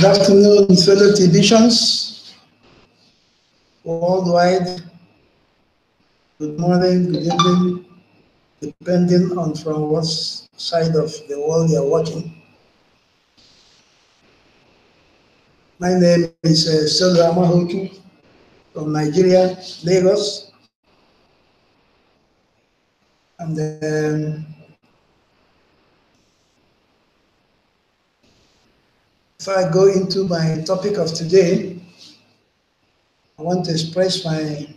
Good afternoon, fellow TBCans worldwide. Good morning, good evening, depending on from what side of the world you're watching. My name is Solo Amahoku from Nigeria, Lagos. And if I go into my topic of today, I want to express my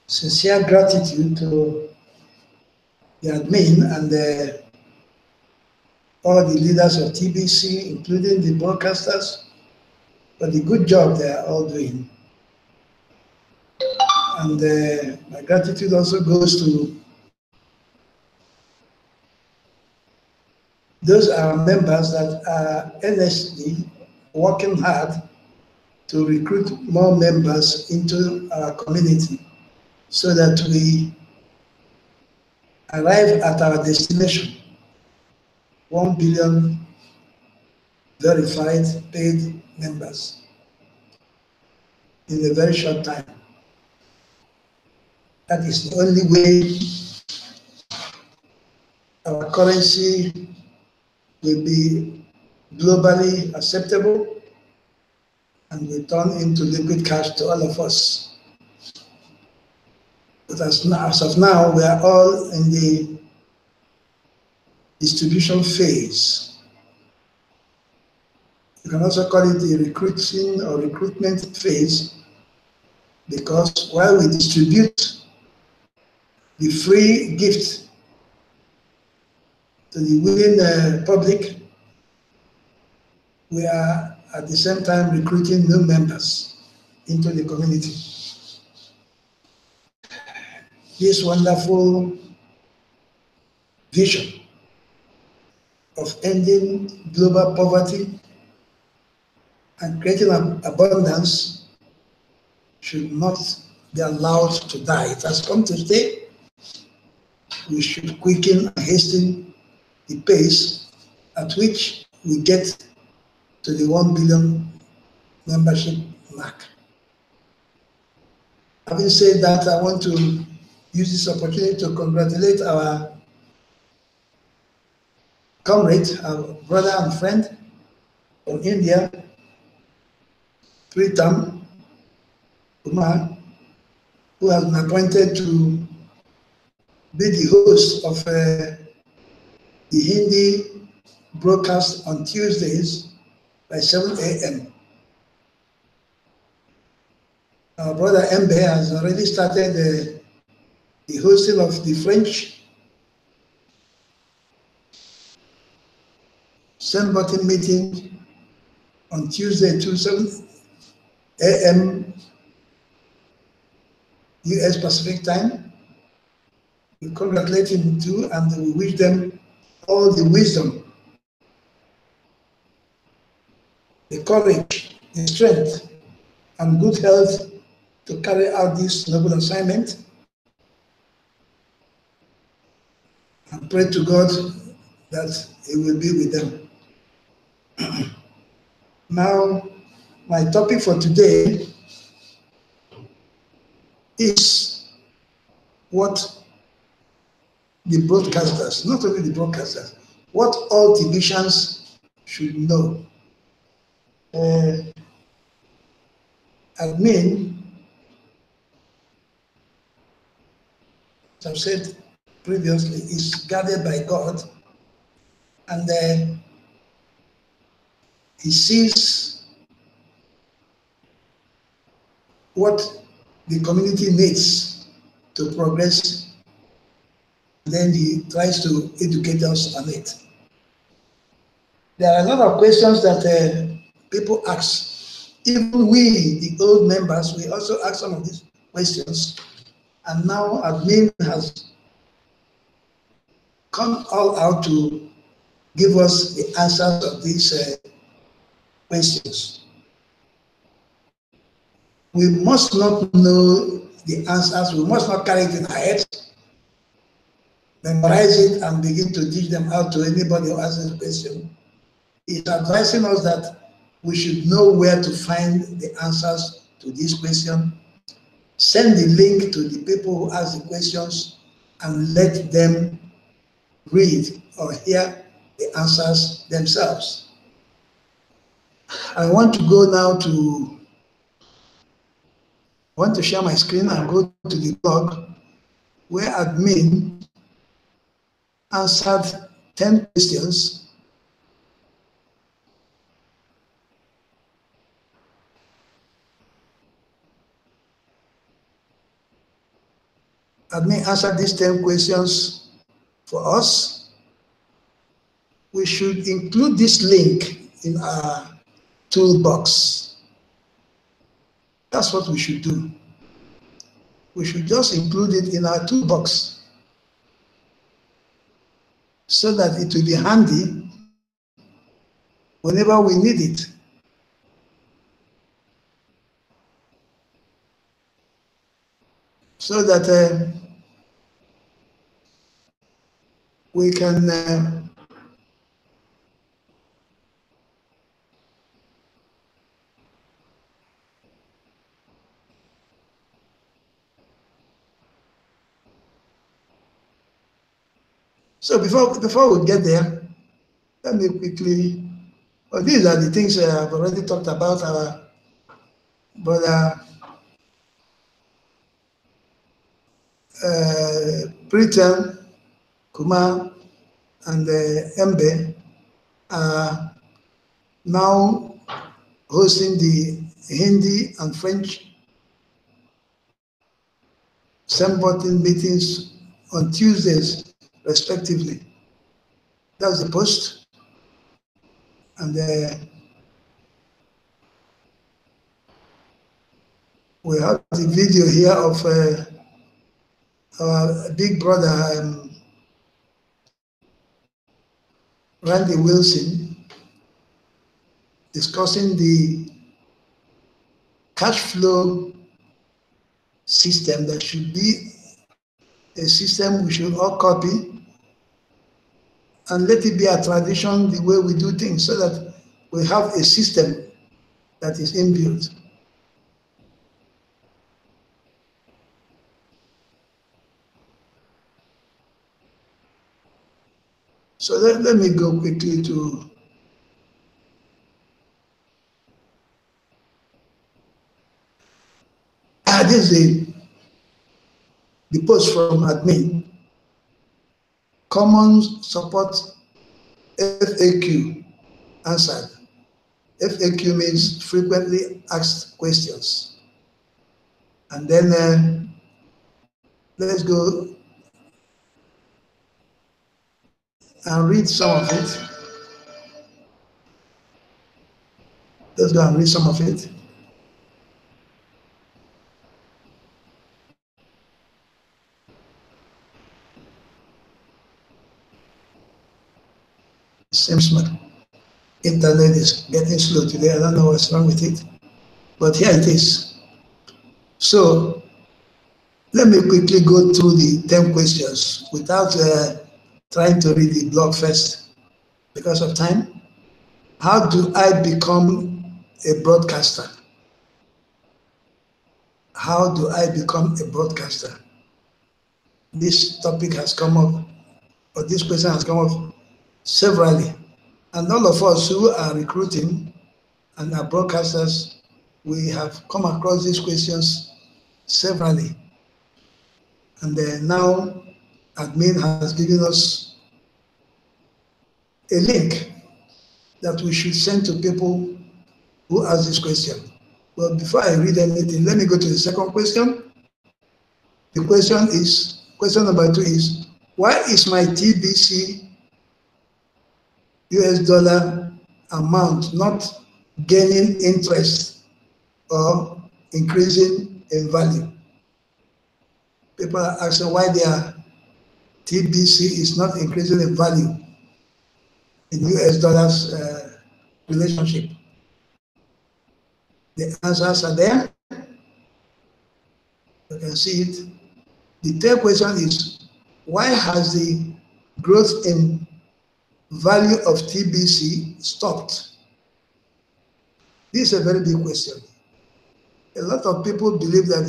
sincere gratitude to the admin and all the leaders of TBC, including the broadcasters, for the good job they are all doing. And my gratitude also goes to those are members that are earnestly working hard to recruit more members into our community so that we arrive at our destination, 1 billion verified paid members in a very short time. That is the only way our currency will be globally acceptable and will turn into liquid cash to all of us. But as of now, we are all in the distribution phase. You can also call it the recruiting or recruitment phase, because while we distribute the free gift to the willing public, we are at the same time recruiting new members into the community. This wonderful vision of ending global poverty and creating abundance should not be allowed to die. It has come to stay. We should quicken and hasten the pace at which we get to the 1 billion membership mark. Having said that, I want to use this opportunity to congratulate our comrade, our brother and friend from India, Pritam Kumar, who has been appointed to be the host of the Hindi broadcast on Tuesdays by 7 a.m. Our brother Mbe has already started the hosting of the French same button meeting on Tuesday, 7 a.m. US Pacific time. We congratulate him too, and we wish them all the wisdom, the courage, the strength, and good health to carry out this noble assignment. And pray to God that He will be with them. Now, my topic for today is what the broadcasters, not only the broadcasters, what all TBCans should know. Admin, as I've said previously, is guarded by God, and He sees what the community needs to progress, and then He tries to educate us on it. There are a lot of questions that people ask. Even we, the old members, we also ask some of these questions, and now admin has come all out to give us the answers of these questions. We must not know the answers, we must not carry it in our heads, memorize it, and begin to teach them out to anybody who asks a question. is advising us that we should know where to find the answers to this question. Send the link to the people who ask the questions and let them read or hear the answers themselves. I want to go now to, I want to share my screen and go to the blog where admin answered 10 questions. Admin answered these 10 questions for us. We should include this link in our toolbox. That's what we should do. We should just include it in our toolbox so that it will be handy whenever we need it. So that we can so before we get there, let me quickly, well, these are the things I've already talked about. Our brother Pritam, Kumar, and Mbe are now hosting the Hindi and French same-button meetings on Tuesdays, respectively. That's the post. And we have the video here of our big brother, Randy Wilson, discussing the cash flow system that should be a system we should all copy and let it be a tradition, the way we do things, so that we have a system that is inbuilt. So let me go quickly to this is the post from admin. Common support FAQ answered. FAQ means frequently asked questions. And then let's go and read some of it. Let's go and read some of it. Seems my internet is getting slow today. I don't know what's wrong with it, but here it is. So let me quickly go through the 10 questions without trying to read the blog first because of time. How do I become a broadcaster? How do I become a broadcaster? This topic has come up, or this question has come up severally. And all of us who are recruiting and are broadcasters, we have come across these questions severally. And now admin has given us a link that we should send to people who ask this question. Well, before I read anything, let me go to the second question. The question number 2 is, why is my TBC US dollar amount not gaining interest or increasing in value? People are asking why their TBC is not increasing in value in US dollars relationship. The answers are there. You can see it. The third question is, why has the growth in value of TBC stopped? This is a very big question. A lot of people believe that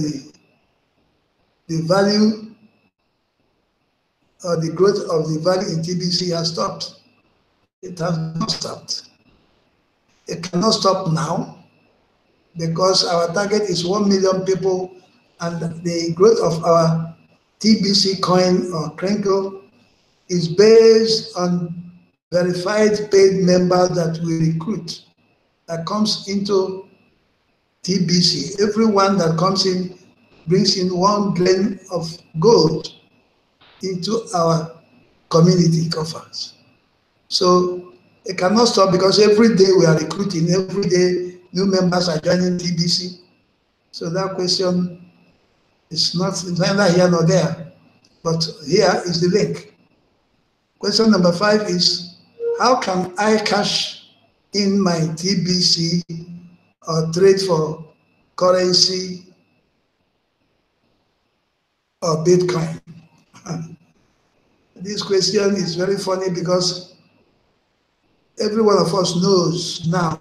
the value or the growth of the value in TBC has stopped. It has not stopped. It cannot stop now because our target is 1 million people, and the growth of our TBC coin or crinkle is based on verified paid members that we recruit that comes into TBC. Everyone that comes in brings in 1 grain of gold into our community coffers. So it cannot stop because every day we are recruiting, every day new members are joining TBC. So that question is neither here nor there, but here is the link. Question number 5 is, how can I cash in my TBC or trade for currency or Bitcoin? This question is very funny because every one of us knows now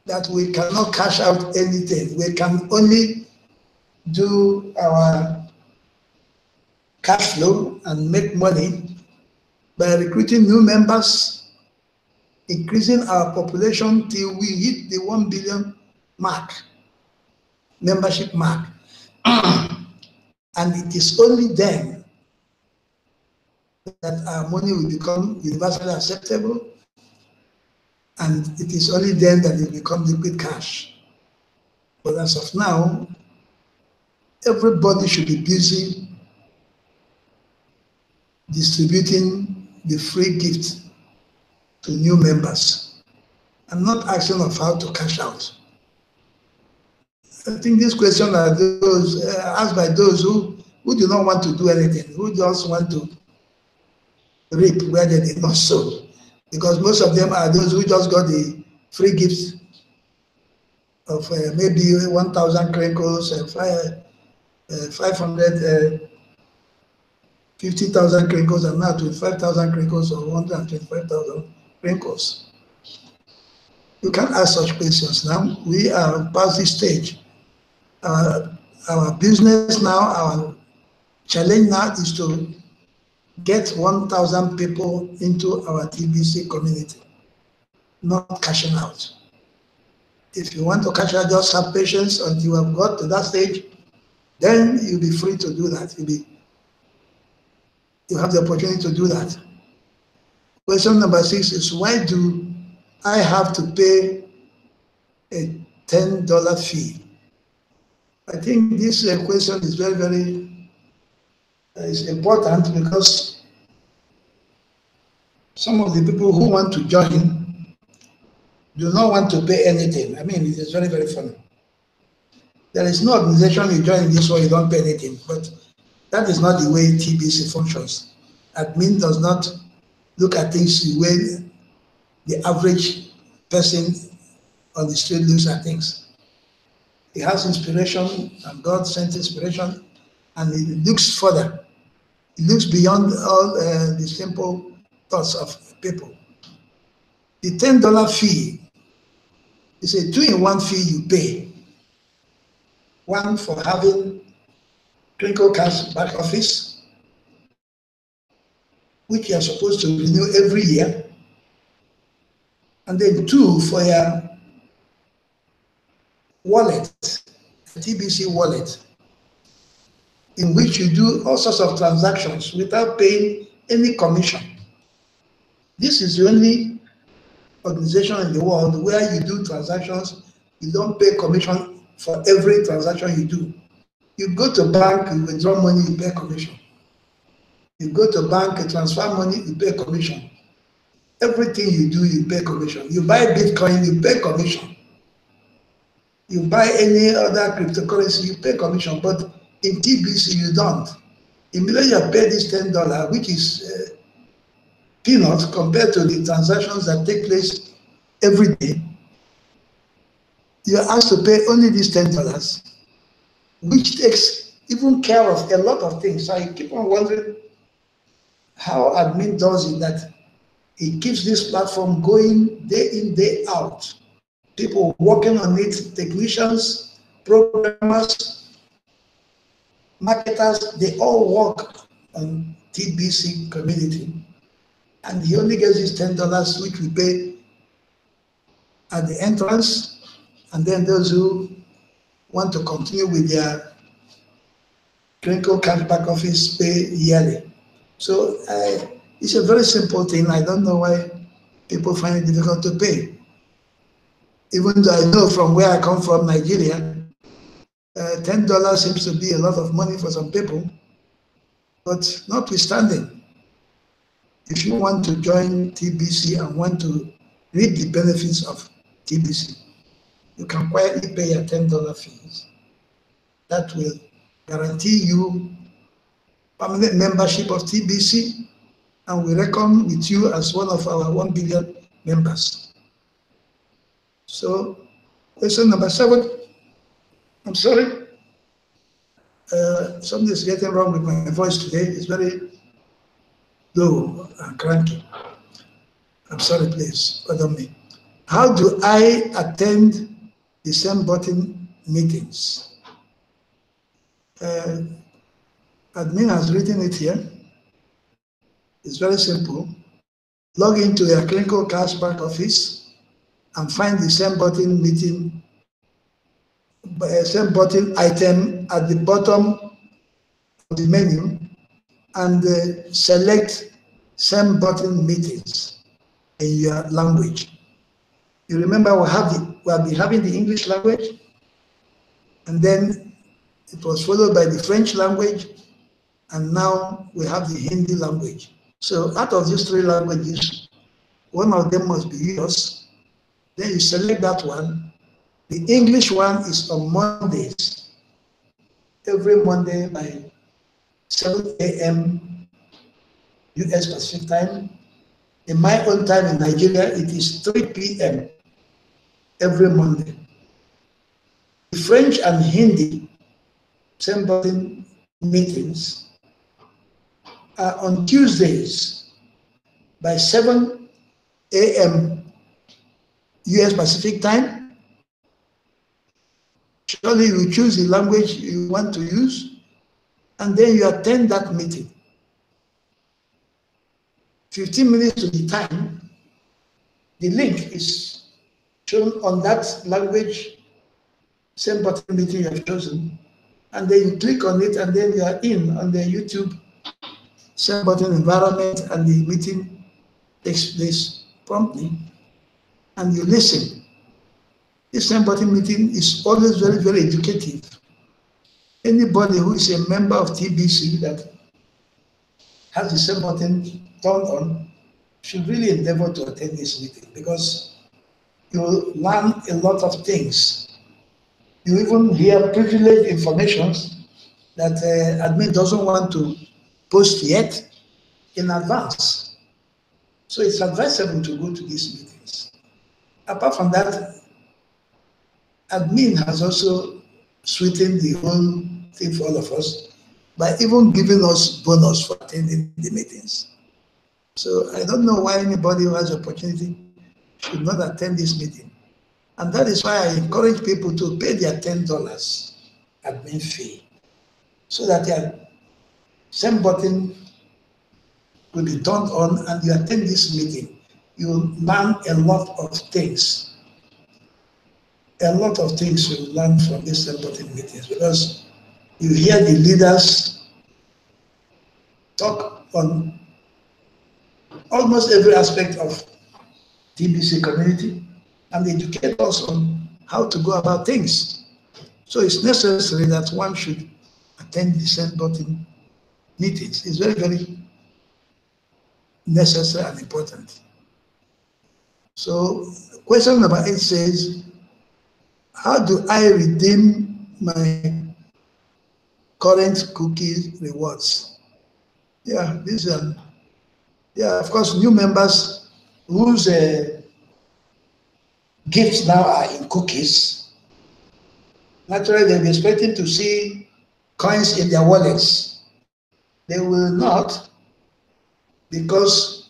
that we cannot cash out anything. We can only do our cash flow and make money by recruiting new members, increasing our population till we hit the 1 billion mark, membership mark. And it is only then that our money will become universally acceptable, and it is only then that it will become liquid cash. But as of now, everybody should be busy distributing the free gift to new members and not asking of how to cash out. I think these questions are those asked by those who do not want to do anything, who just want to reap where they did not sow. Because most of them are those who just got the free gifts of maybe 1,000 crinkles, 500, 50,000 crinkles, and now 25,000 crinkles or 125,000 crinkles. You can't ask such questions now. We are past this stage. Our business now, our challenge now is to get 1,000 people into our TBC community, not cashing out. If you want to cash out, just have patience until you have got to that stage, then you'll be free to do that. You have the opportunity to do that. Question number 6 is, why do I have to pay a $10 fee? I think this question is very, very is important because some of the people who want to join do not want to pay anything. I mean, it is very, very funny. There is no organization you join this way, you don't pay anything, but that is not the way TBC functions. Admin does not look at things the way the average person on the street looks at things. He has inspiration, and God sent inspiration, and he looks further. He looks beyond all the simple thoughts of people. The $10 fee is a 2-in-1 fee you pay. One for having Crinkle Cash back office, which you are supposed to renew every year, and then 2 for your wallet, a TBC wallet, in which you do all sorts of transactions without paying any commission. This is the only organization in the world where you do transactions, you don't pay commission for every transaction you do. You go to bank, you withdraw money, you pay commission. You go to bank, you transfer money, you pay commission. Everything you do, you pay commission. You buy Bitcoin, you pay commission. You buy any other cryptocurrency, you pay commission. But in TBC, you don't. Immediately you pay this $10, which is peanuts compared to the transactions that take place every day. You're asked to pay only these $10, which takes even care of a lot of things. So I keep on wondering how admin does it, that It keeps this platform going day in, day out. People working on it, technicians, programmers, marketers, they all work on TBC community. And he only gets his $10, which we pay at the entrance. And then those who want to continue with their clinical cash back office pay yearly. So it's a very simple thing. I don't know why people find it difficult to pay. Even though I know from where I come from, Nigeria, $10 seems to be a lot of money for some people. But notwithstanding, if you want to join TBC and want to reap the benefits of TBC, you can quietly pay your $10 fees. That will guarantee you permanent membership of TBC, and we reckon with you as one of our 1 billion members. So, question number 7. I'm sorry. Something is getting wrong with my voice today. It's very low and cranky. I'm sorry, please, pardon me. How do I attend the same button meetings? Admin has written it here. It's very simple. Log into your clinical cashback office and find the same button meeting, same button item at the bottom of the menu, and select same button meetings in your language. You remember we'll be having the English language, and then it was followed by the French language, and now we have the Hindi language. So out of these 3 languages, one of them must be yours. Then you select that one. The English one is on Mondays, every Monday by 7 a.m. US Pacific time. In my own time in Nigeria, it is 3 p.m. every Monday. The French and Hindi same button meetings are on Tuesdays by 7 a.m. US Pacific time. Surely you choose the language you want to use, and then you attend that meeting. 15 minutes to the time, the link is shown on that language, same button meeting you have chosen, and then you click on it, and then you are in on the YouTube same button environment, and the meeting takes place promptly, and you listen. This same button meeting is always very, very educative. Anybody who is a member of TBC that has the same button turned on should really endeavor to attend this meeting, because you will learn a lot of things. You even hear privileged information that admin doesn't want to post yet in advance. So it's advisable to go to these meetings. Apart from that, admin has also sweetened the whole thing for all of us by even giving us bonus for attending the meetings. So I don't know why anybody who has the opportunity should not attend this meeting. And that is why I encourage people to pay their $10 admin fee, so that their same button will be turned on and you attend this meeting. You will learn a lot of things. A lot of things you will learn from these same button meetings, because you hear the leaders talk on almost every aspect of TBC community and educate us on how to go about things. So it's necessary that one should attend the same button meetings. It's very, very necessary and important. So question number 8 says, how do I redeem my current cookie rewards? Yeah, of course, new members whose gifts now are in cookies. Naturally, they'll be expecting to see coins in their wallets. They will not, because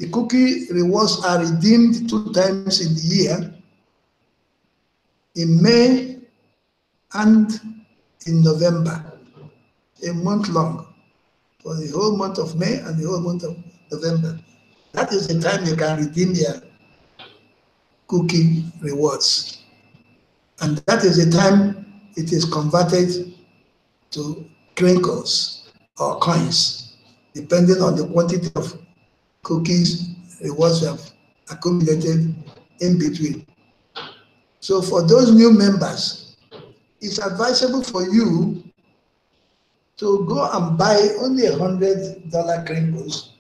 The cookie rewards are redeemed 2 times in the year, in May and in November, a month long, for the whole month of May and the whole month of November. That is the time you can redeem your cookie rewards. And that is the time it is converted to crinkles or coins, depending on the quantity of cookies rewards you have accumulated in between. So for those new members, it's advisable for you to go and buy only $100 crinkles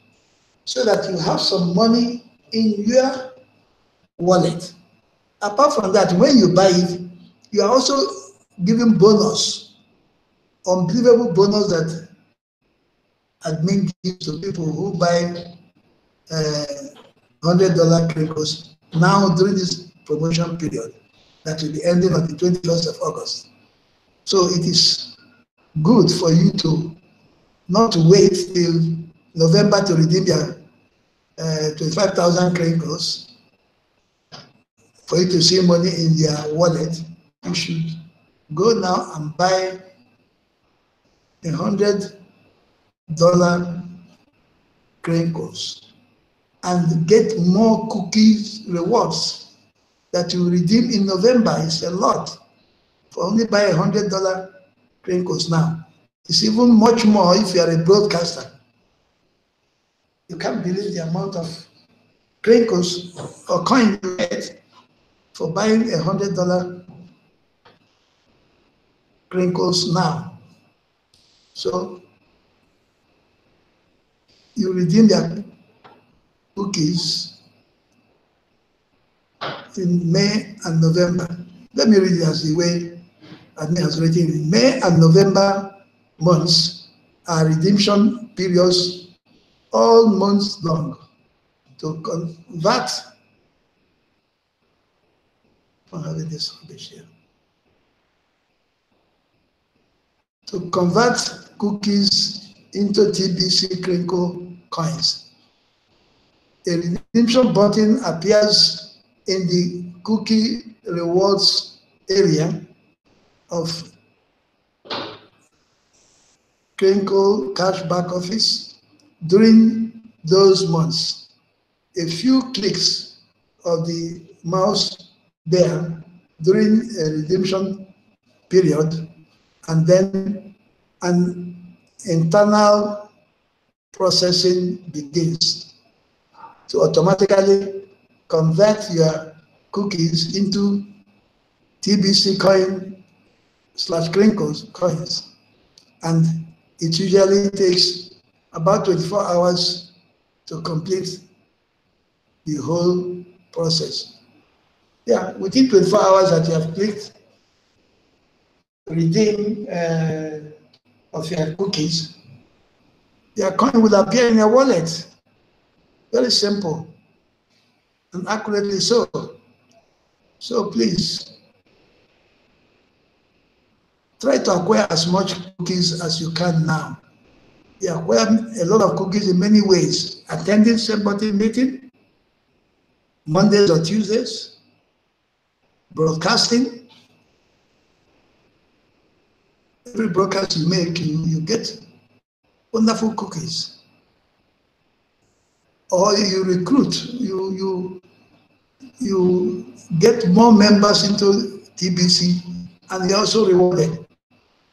so that you have some money in your wallet. Apart from that, when you buy it, you are also giving bonus, unbelievable bonus that admin gives to people who buy $100 crinkles now during this promotion period that will be ending on the 21st of August. So it is good for you to not wait till November to redeem your 25,000 crinkles for you to see money in your wallet. You should go now and buy $100 crinkles and get more cookies rewards that you redeem in November. It's a lot. For only buy $100 crinkles now. It's even much more if you are a broadcaster. You can't believe the amount of crinkles or coin you get for buying $100 crinkles now. So you redeem your cookies in May and November. Let me read it as the way admin has written it. May and November months are redemption periods all months long. To convert, I'm having this rubbish here. To convert cookies into TBC crinkle coins, a redemption button appears in the cookie rewards area of crinkle cashback office during those months. A few clicks of the mouse there during a redemption period, and then an internal processing begins to automatically convert your cookies into TBC coin / crinkles coins. And it usually takes about 24 hours to complete the whole process. Yeah, within 24 hours that you have clicked redeem of your cookies, your coin will appear in your wallet. Very simple and accurately so. So please, try to acquire as much cookies as you can now. You acquire a lot of cookies in many ways. Attending same-button meeting, Mondays or Tuesdays, broadcasting. Every broadcast you make, you get wonderful cookies. Or you recruit, you get more members into TBC, and you're also rewarded.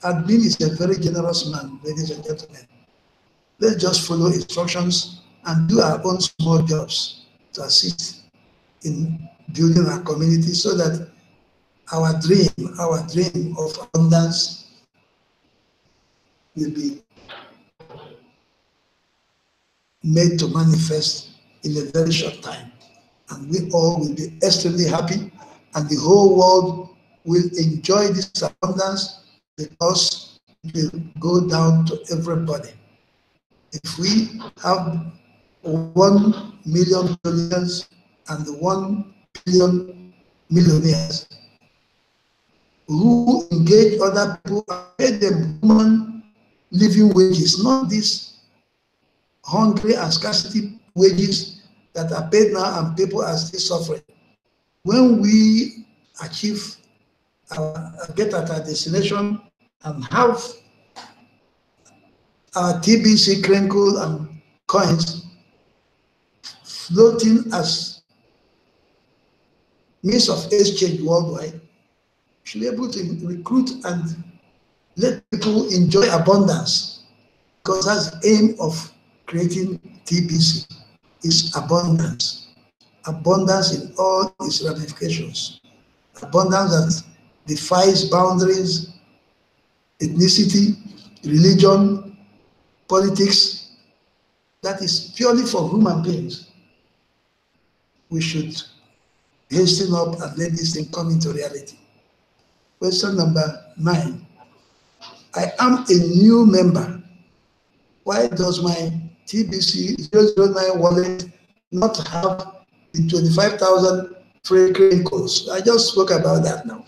Admin is a very generous man, ladies and gentlemen. Let's just follow instructions and do our own small jobs to assist in building our community so that our dream of abundance will be made to manifest in a very short time. And we all will be extremely happy, and the whole world will enjoy this abundance because it will go down to everybody. If we have 1 million billionaires and 1 billion millionaires who engage other people and pay them human living wages, not these hungry and scarcity wages that are paid now and people are still suffering. When we achieve get at our destination and have our TBC crinkle and coins floating as means of exchange worldwide, we should be able to recruit and let people enjoy abundance, because that's the aim of creating TBC, is abundance. Abundance in all its ramifications. Abundance that defies boundaries, ethnicity, religion, politics. That is purely for human beings. We should hasten up and let this thing come into reality. Question number 9. I am a new member. Why does my TBC 009 wallet not have the 25,000 free crinkles? I just spoke about that now.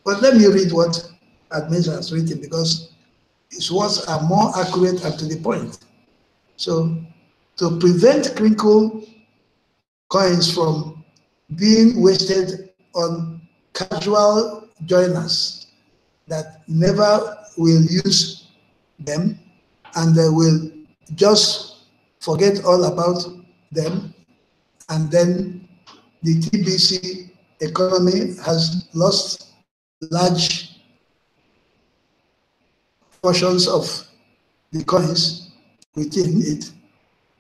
But let me read what admin has written, because its words are more accurate and to the point. So, to prevent crinkle coins from being wasted on casual joiners that never will use them and they will just forget all about them, and then the TBC economy has lost large portions of the coins within it.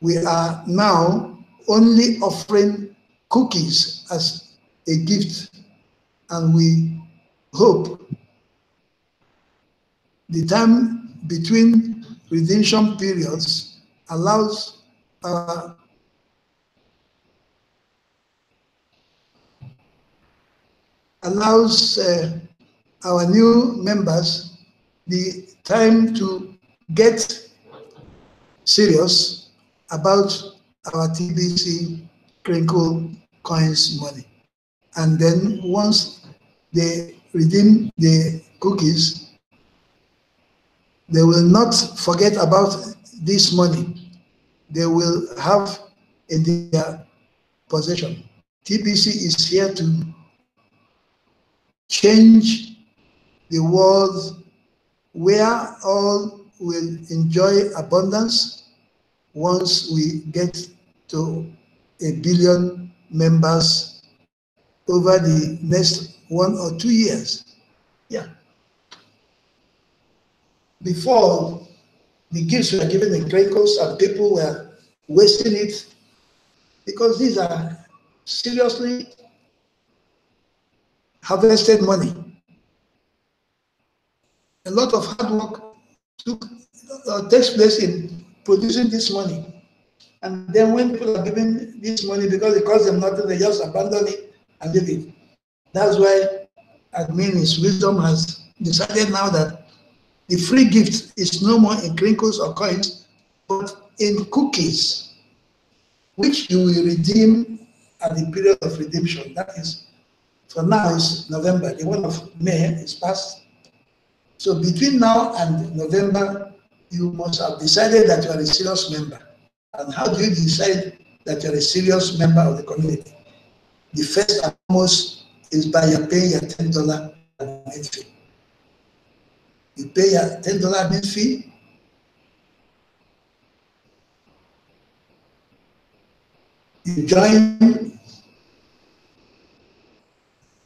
We are now only offering cookies as a gift, and we hope the time between redemption periods allows our new members the time to get serious about our TBC crinkle coins money. And then once they redeem the cookies, they will not forget about this money. They will have in their possession. TBC is here to change the world where all will enjoy abundance once we get to 1 billion members over the next 1 or 2 years. Yeah. Before, the gifts were given in crinkles and people were wasting it, because these are seriously harvested money. A lot of hard work takes place in producing this money. And then when people are given this money because it costs them nothing, they just abandon it and leave it. That's why admin's wisdom has decided now that the free gift is no more in crinkles or coins, but in cookies, which you will redeem at the period of redemption. That is, for now is November. The one of May is past. So between now and November, you must have decided that you are a serious member. And how do you decide that you are a serious member of the community? The first and foremost is by paying your $10 admin fee. You pay your $10 admin fee. You join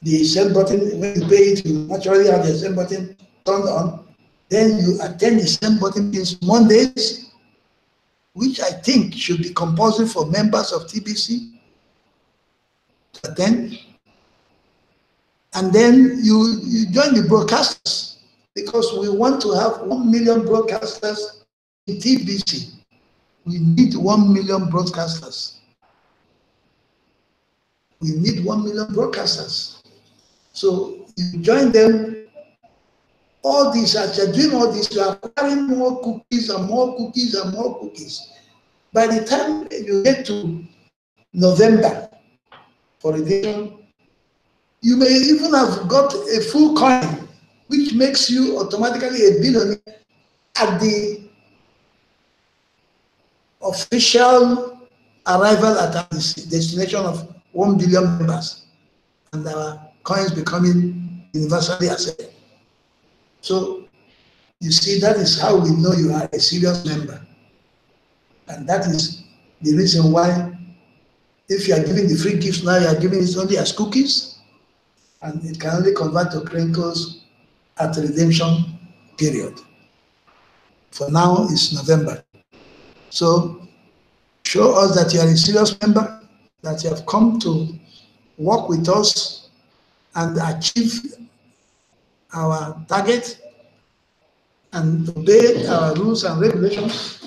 the send button. When you pay it, you naturally have the send button turned on. Then you attend the send button meetings Mondays, which I think should be compulsory for members of TBC to attend. And then you join the broadcasters, because we want to have 1 million broadcasters in TBC. We need 1 million broadcasters. We need 1 million broadcasters. So you join them. All these, as you're doing all this, you are acquiring more cookies and more cookies and more cookies. By the time you get to November for redemption, you may even have got a full coin, which makes you automatically a billionaire at the official arrival at our destination of 1 billion members and our coins becoming universally accepted. So you see, that is how we know you are a serious member. And that is the reason why, if you are giving the free gifts now, you are giving it only as cookies, and it can only convert to crinkles at the redemption period. For now, it's November. So show us that you are a serious member, that you have come to work with us and achieve our target and obey our rules and regulations.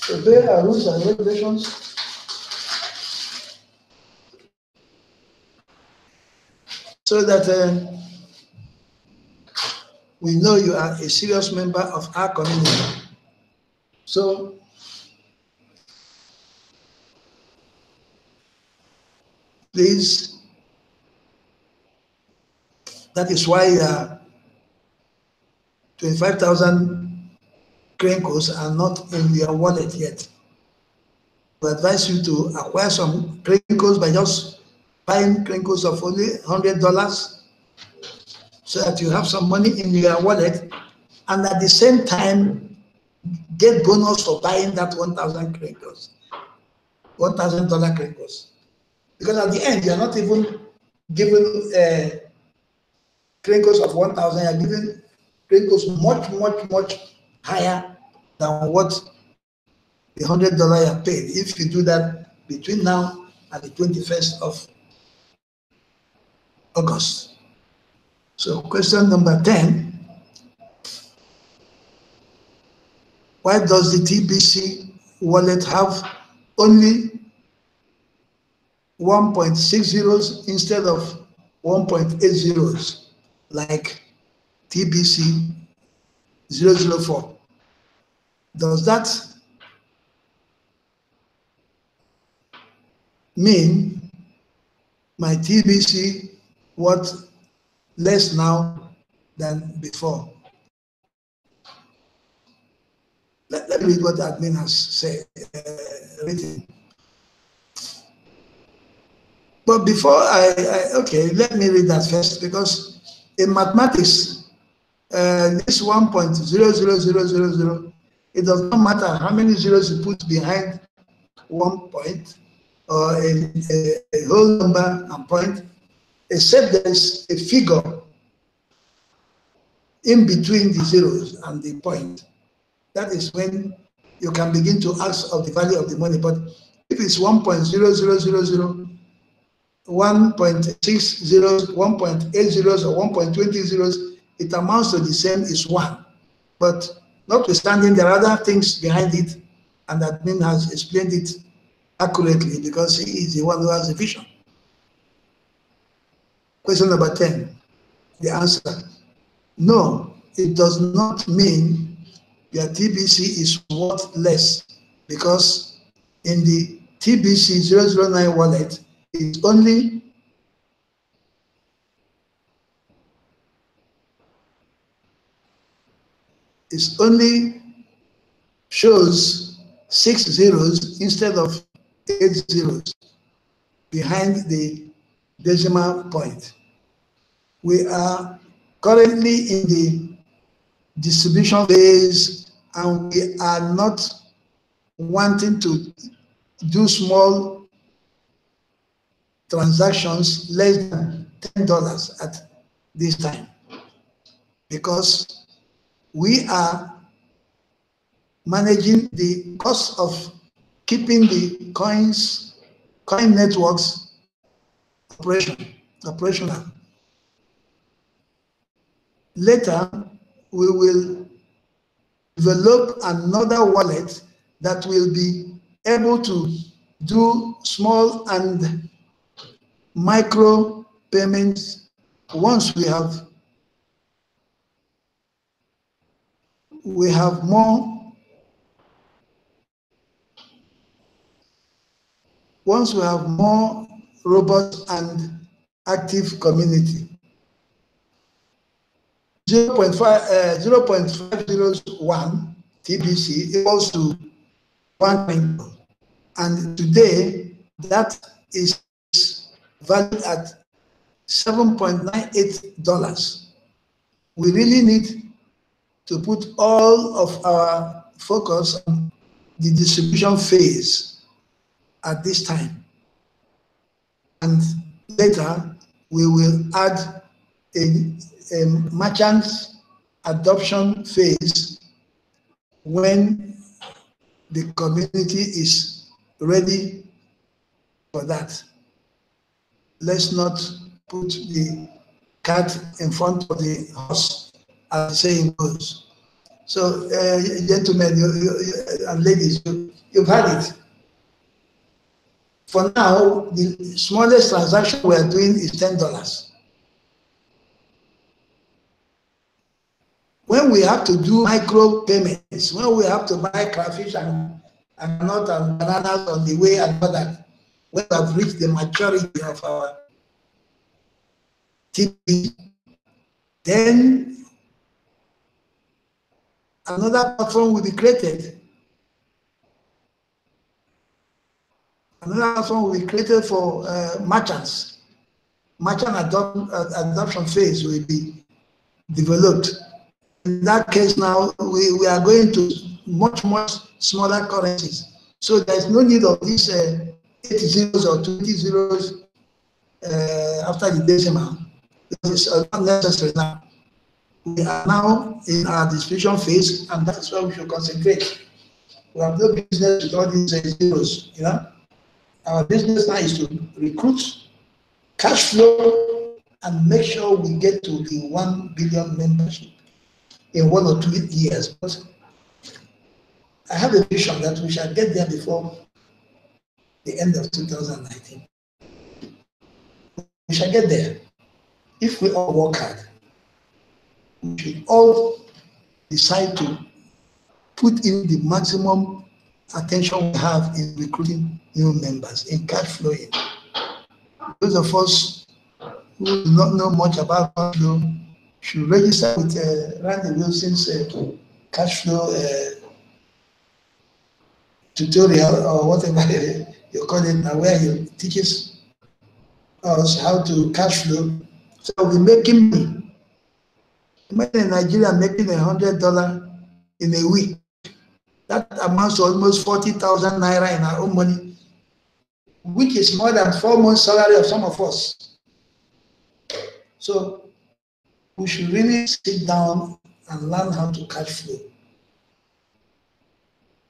Obey our rules and regulations. So that we know you are a serious member of our community. So please, that is why 25,000 crinkles are not in your wallet yet. We advise you to acquire some crinkles by just buying crinkles of only $100, so that you have some money in your wallet, and at the same time get bonus for buying that 1,000 crinkles, $1,000 crinkles. Because at the end, you're not even given crinkles of 1,000, you're given crinkles much, much, much higher than what the $100 you have paid, if you do that between now and the 21st of August. So question number 10, why does the TBC wallet have only 1.6 zeros instead of 1.8 zeros like TBC 004? Does that mean my TBC worth less now than before? Let me read what the admin has said, written. But before okay, let me read that first, because in mathematics, this 1.00000, it does not matter how many zeros you put behind 1 point or a whole number and point, except there is a figure in between the zeros and the point. That is when you can begin to ask of the value of the money. But if it's 1.0000, 1.6 zeros, 1.8 zeros, or 1.20 zeros, it amounts to the same as 1. But notwithstanding, there are other things behind it, and admin has explained it accurately because he is the one who has the vision. Question number 10, the answer. No, it does not mean your TBC is worth less, because in the TBC 009 wallet, it only shows 6 zeros instead of 8 zeros behind the decimal point. We are currently in the distribution phase, and we are not wanting to do small transactions less than $10 at this time, because we are managing the cost of keeping the coin networks operational. Later, we will develop another wallet that will be able to do small and micro payments once we have more robust and active community. 0.501 TBC equals to 1 coin. And today, that is valued at $7.98. We really need to put all of our focus on the distribution phase at this time. And later, we will add a merchant adoption phase when the community is ready for that. Let's not put the cat in front of the horse, as the saying goes. So, gentlemen and ladies, you've had it. For now, the smallest transaction we are doing is $10. When we have to do micro payments, when we have to buy crayfish and nut and bananas on the way and all that, when we have reached the maturity of our TB, then another platform will be created. Another platform will be created for merchants. Merchant adoption phase will be developed. In that case now, we are going to much smaller currencies. So there's no need of these 8 zeros or 20 zeros after the decimal. It's not necessary now. We are now in our distribution phase, and that is where we should concentrate. We have no business with all these zeros, you know. Our business now is to recruit, cash flow, and make sure we get to the 1 billion membership in 1 or 2 years. But I have a vision that we shall get there before the end of 2019. We shall get there if we all work hard. We should all decide to put in the maximum attention we have in recruiting new members, in cash flowing. Those of us who do not know much about cash flow should register with Randy Wilson's cash flow tutorial, or whatever you call it now, where he teaches us how to cash flow. So we're making money. Imagine in Nigeria making $100 in a week. That amounts to almost 40,000 naira in our own money, which is more than 4 months' salary of some of us. So we should really sit down and learn how to cash flow.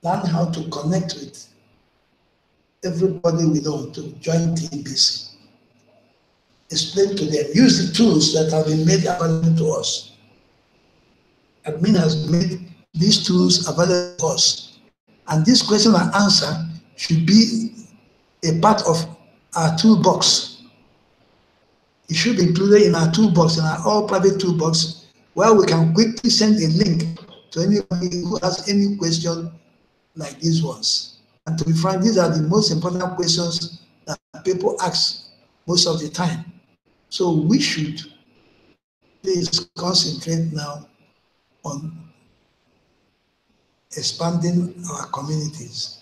Learn how to connect with everybody we know to join TBC. Explain to them, use the tools that have been made available to us. Admin has made these tools available to us. And this question and answer should be a part of our toolbox. It should be included in our toolbox, in our all private toolbox, where we can quickly send a link to anybody who has any question like these ones. And to be frank, these are the most important questions that people ask most of the time. So we should please concentrate now on expanding our communities,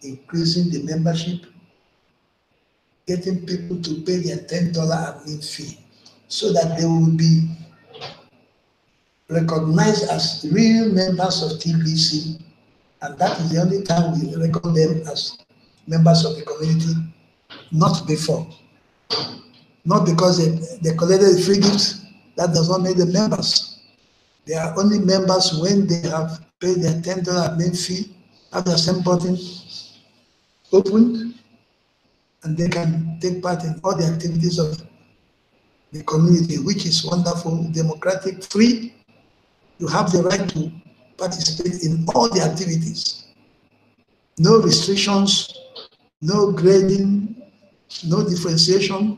increasing the membership, getting people to pay their $10 admin fee so that they will be recognized as real members of TBC, and that is the only time we reckon them as members of the community, not before. Not because they collected free gifts, that does not make them members. They are only members when they have paid their $10 admin fee, have their same button opened, and they can take part in all the activities of the community, which is wonderful, democratic, free. You have the right to participate in all the activities. No restrictions, no grading, no differentiation.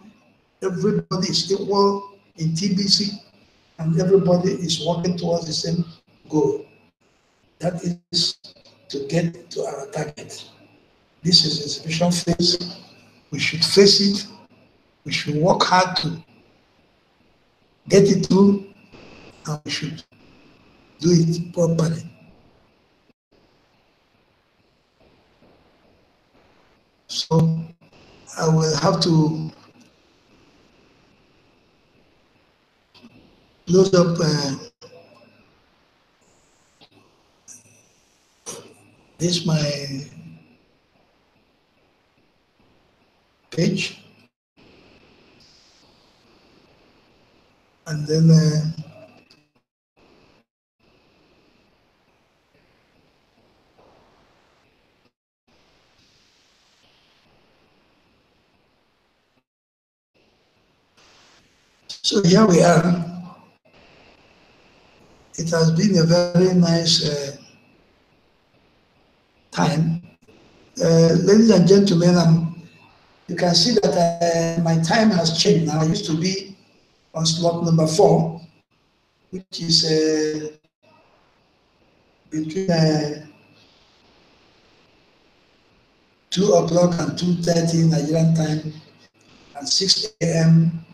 Everybody is equal in TBC, and everybody is working towards the same goal. That is to get to our target. This is the exhibition phase. We should face it. We should work hard to get it through, and we should do it properly. have to close up this my page, and then so here we are. It has been a very nice time. Ladies and gentlemen, you can see that my time has changed now. I used to be on slot number 4, which is between 2 o'clock and 2:30 Nigerian time, and 6 a.m.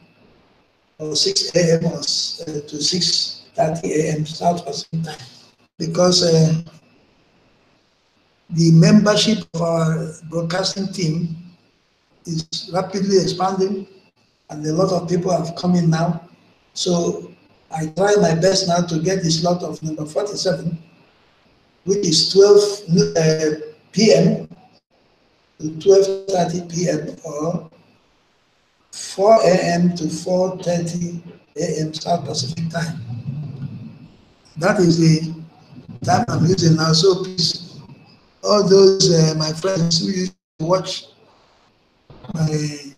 or 6 a.m. to 6:30 a.m. South Pacific time, because the membership of our broadcasting team is rapidly expanding, and a lot of people have come in now. So I try my best now to get the slot of number 47, which is 12 p.m. to 12:30 p.m. or 4 a.m. to 4:30 a.m. South Pacific time. That is the time I'm using now. So please, all those my friends who used to watch my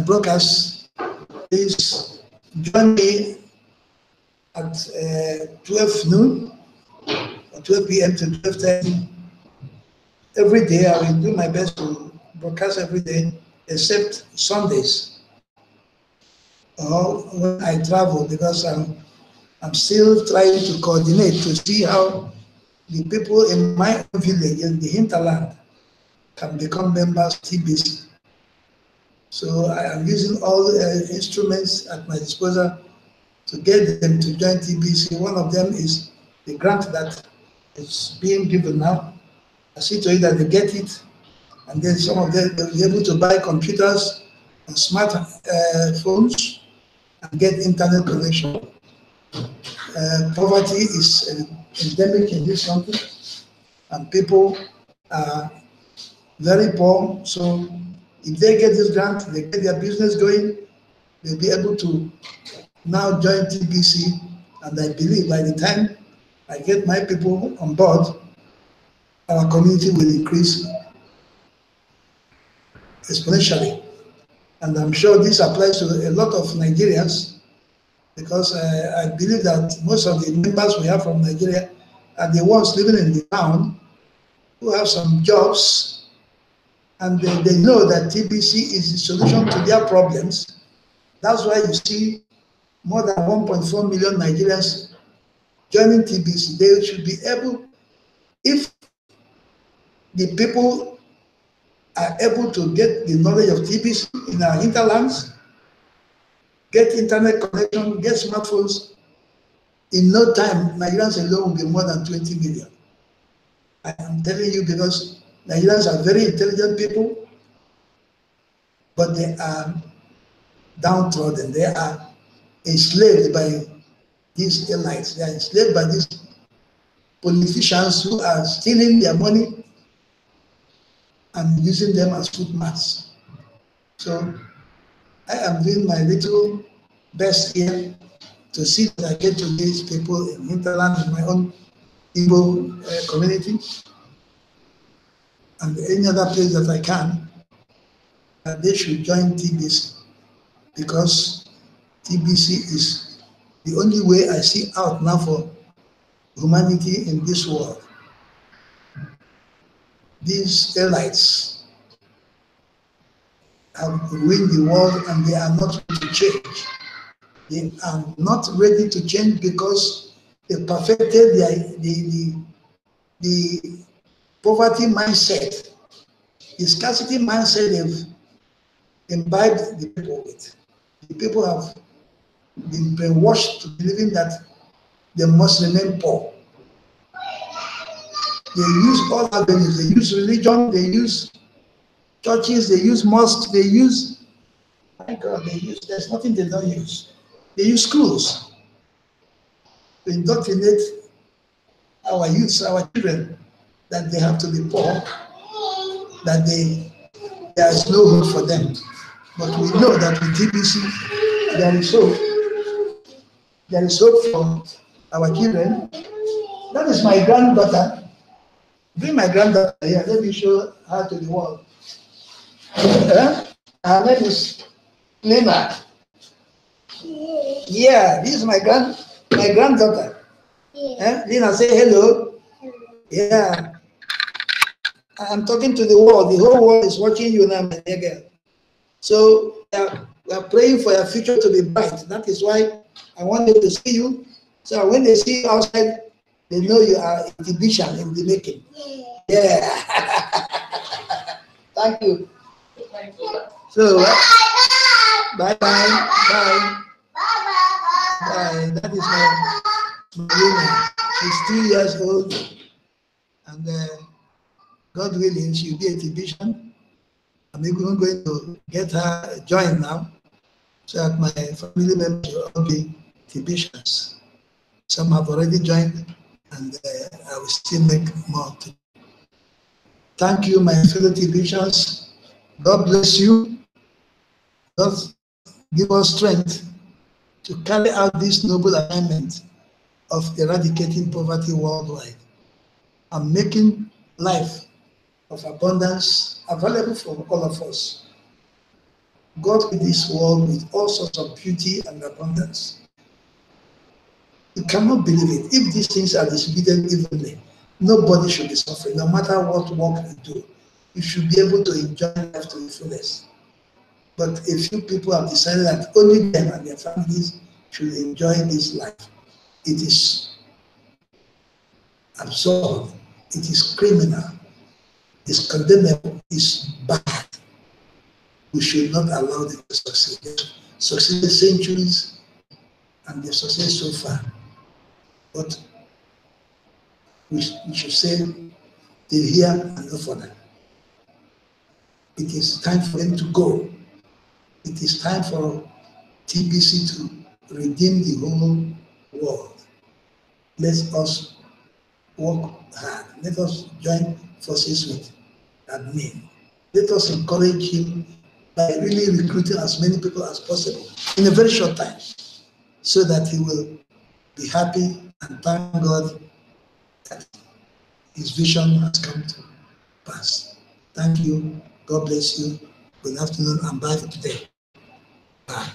broadcast, please join me at 12 noon or 12 p.m. to 12:30. Every day I will do my best to broadcast every day, except Sundays or when I travel, because I'm still trying to coordinate to see how the people in my own village in the hinterland can become members of TBC. So I am using all instruments at my disposal to get them to join TBC. One of them is the grant that is being given now. I see to it that they get it, and then some of them will be able to buy computers and smart phones and get internet connection. Poverty is endemic in this country, and people are very poor. So if they get this grant, they get their business going, they'll be able to now join TBC. And I believe by the time I get my people on board, our community will increase exponentially. And I'm sure this applies to a lot of Nigerians, because I believe that most of the members we have from Nigeria are the ones living in the town who have some jobs, and they know that TBC is the solution to their problems. That's why you see more than 1.4 million Nigerians joining TBC. They should be able, if the people are able to get the knowledge of TBC in our hinterlands, get internet connection, get smartphones, in no time, Nigerians alone will be more than 20 million. I am telling you, because Nigerians are very intelligent people, but they are downtrodden. They are enslaved by these elites. They are enslaved by these politicians who are stealing their money and using them as footmats. So I am doing my little best here to see that I get to these people in hinterland, in my own Igbo community, and any other place that I can, that they should join TBC, because TBC is the only way I see out now for humanity in this world. These elites have ruined the world, and they are not ready to change. They are not ready to change because they perfected the poverty mindset, the scarcity mindset they've imbibed the people with. The people have been brainwashed to believing that they must remain poor. They use all avenues. They use religion, they use churches, they use mosques, they use, my God, they use, there's nothing they don't use. They use schools to indoctrinate our youths, our children, that they have to be poor, that there is no hope for them. But we know that with TBC, there is hope. There is hope for our children. That is my granddaughter. Bring my granddaughter here. Let me show her to the world. Her name is Lena. Yeah, this is my granddaughter. Lena, say hello. Yeah. I'm talking to the world. The whole world is watching you now, my dear girl. So we are praying for your future to be bright. That is why I want them to see you. So when they see you outside, they know you are a TBC in the making. Yeah. Thank you. So, bye-bye. Bye. Bye. That is my Lena. She's 2 years old. And God willing, she'll be a TBC. I'm even going to get her joined now, so that my family members will all be TBCs. Some have already joined, and I will still make more. Thank you, my fellow TBCs. God bless you. God give us strength to carry out this noble assignment of eradicating poverty worldwide and making life of abundance available for all of us. God made this world with all sorts of beauty and abundance. You cannot believe it. If these things are distributed evenly, nobody should be suffering, no matter what work you do. You should be able to enjoy life to the fullest. But a few people have decided that only them and their families should enjoy this life. It is absurd. It is criminal. It's condemnable. It's bad. We should not allow them to succeed. They've succeeded centuries and they've succeeded so far. But we should say, they're here and no further. It is time for them to go. It is time for TBC to redeem the whole world. Let us work hard. Let us join forces with admin. Let us encourage him by really recruiting as many people as possible in a very short time, so that he will be happy and thank God that his vision has come to pass. Thank you. God bless you. Good afternoon and bye for today. Bye.